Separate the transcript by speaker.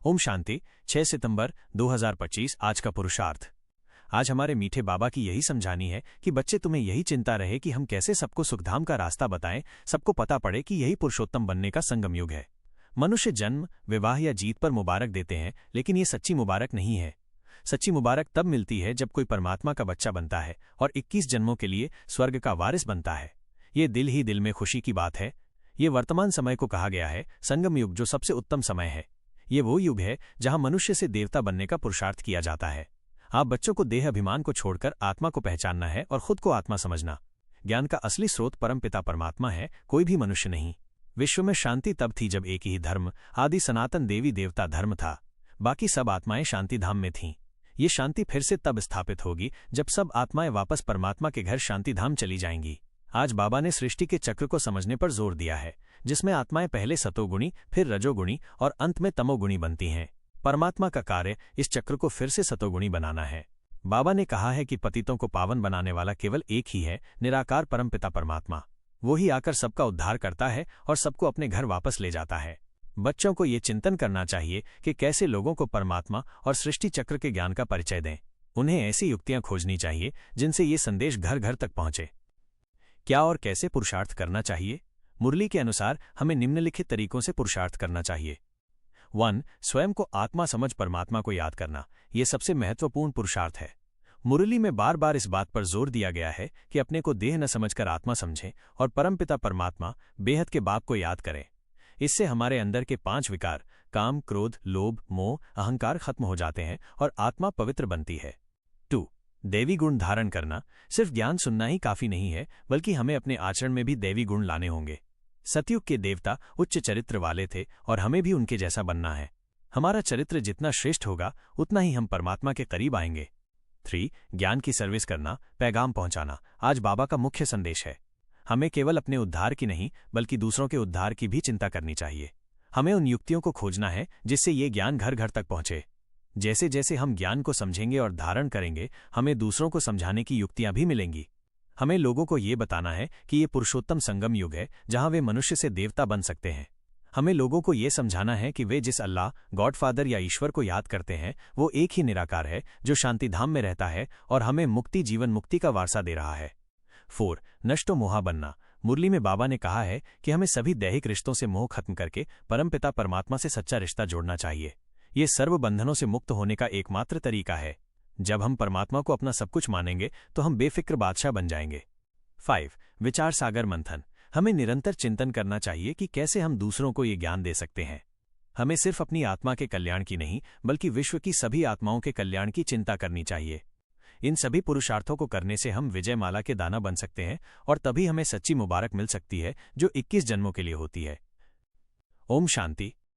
Speaker 1: ओम शांति। 6 सितंबर 2025 आज का पुरुषार्थ। आज हमारे मीठे बाबा की यही समझानी है कि बच्चे तुम्हें यही चिंता रहे कि हम कैसे सबको सुखधाम का रास्ता बताएं, सबको पता पड़े कि यही पुरुषोत्तम बनने का संगम युग है। मनुष्य जन्म, विवाह या जीत पर मुबारक देते हैं, लेकिन ये सच्ची मुबारक नहीं है। सच्ची मुबारक तब मिलती है जब कोई परमात्मा का बच्चा बनता है और 21 जन्मों के लिए स्वर्ग का वारिस बनता है। ये दिल ही दिल में खुशी की बात है। ये वर्तमान समय को कहा गया है संगम युग, जो सबसे उत्तम समय है। ये वो युग है जहां मनुष्य से देवता बनने का पुरुषार्थ किया जाता है। आप बच्चों को देह अभिमान को छोड़कर आत्मा को पहचानना है और खुद को आत्मा समझना। ज्ञान का असली स्रोत परमपिता परमात्मा है, कोई भी मनुष्य नहीं। विश्व में शांति तब थी जब एक ही धर्म, आदि सनातन देवी देवता धर्म था। बाकी सब आत्माएं शांतिधाम में थीं। ये शांति फिर से तब स्थापित होगी जब सब आत्माएं वापस परमात्मा के घर शांतिधाम चली जाएंगी। आज बाबा ने सृष्टि के चक्र को समझने पर जोर दिया है, जिसमें आत्माएं पहले सतोगुणी, फिर रजोगुणी और अंत में तमोगुणी बनती हैं। परमात्मा का कार्य इस चक्र को फिर से सतोगुणी बनाना है। बाबा ने कहा है कि पतितों को पावन बनाने वाला केवल एक ही है, निराकार परमपिता परमात्मा। वो ही आकर सबका उद्धार करता है और सबको अपने घर वापस ले जाता है। बच्चों को ये चिंतन करना चाहिए कि कैसे लोगों को परमात्मा और सृष्टि चक्र के ज्ञान का परिचय दें। उन्हें ऐसी युक्तियां खोजनी चाहिए जिनसे ये संदेश घर घर तक पहुंचे। क्या और कैसे पुरुषार्थ करना चाहिए? मुरली के अनुसार हमें निम्नलिखित तरीकों से पुरुषार्थ करना चाहिए। 1. स्वयं को आत्मा समझ परमात्मा को याद करना। यह सबसे महत्वपूर्ण पुरुषार्थ है। मुरली में बार बार इस बात पर जोर दिया गया है कि अपने को देह न समझकर आत्मा समझें और परमपिता परमात्मा बेहद के बाप को याद करें। इससे हमारे अंदर के 5 विकार काम, क्रोध, लोभ, मोह, अहंकार खत्म हो जाते हैं और आत्मा पवित्र बनती है। 2. दैवी गुण धारण करना। सिर्फ ज्ञान सुनना ही काफी नहीं है, बल्कि हमें अपने आचरण में भी दैवी गुण लाने होंगे। सतयुग के देवता उच्च चरित्र वाले थे और हमें भी उनके जैसा बनना है। हमारा चरित्र जितना श्रेष्ठ होगा, उतना ही हम परमात्मा के करीब आएंगे। 3. ज्ञान की सर्विस करना, पैगाम पहुंचाना आज बाबा का मुख्य संदेश है। हमें केवल अपने उद्धार की नहीं, बल्कि दूसरों के उद्धार की भी चिंता करनी चाहिए। हमें उन युक्तियों को खोजना है जिससे ये ज्ञान घर घर तक पहुंचे। जैसे जैसे हम ज्ञान को समझेंगे और धारण करेंगे, हमें दूसरों को समझाने की युक्तियां भी मिलेंगी। हमें लोगों को ये बताना है कि ये पुरुषोत्तम संगम युग है जहां वे मनुष्य से देवता बन सकते हैं। हमें लोगों को ये समझाना है कि वे जिस अल्लाह, गॉडफादर या ईश्वर को याद करते हैं, वो एक ही निराकार है जो शांतिधाम में रहता है और हमें मुक्ति, जीवन मुक्ति का वारसा दे रहा है। 4. नष्टो मोहा बनना। मुरली में बाबा ने कहा है कि हमें सभी दैहिक रिश्तों से मोह खत्म करके परमपिता परमात्मा से सच्चा रिश्ता जोड़ना चाहिए। ये सर्व बंधनों से मुक्त होने का एकमात्र तरीका है। जब हम परमात्मा को अपना सब कुछ मानेंगे तो हम बेफिक्र बादशाह बन जाएंगे। 5. विचार सागर मंथन। हमें निरंतर चिंतन करना चाहिए कि कैसे हम दूसरों को ये ज्ञान दे सकते हैं। हमें सिर्फ अपनी आत्मा के कल्याण की नहीं, बल्कि विश्व की सभी आत्माओं के कल्याण की चिंता करनी चाहिए। इन सभी पुरुषार्थों को करने से हम विजय माला के दाना बन सकते हैं और तभी हमें सच्ची मुबारक मिल सकती है जो 21 जन्मों के लिए होती है। ओम शांति।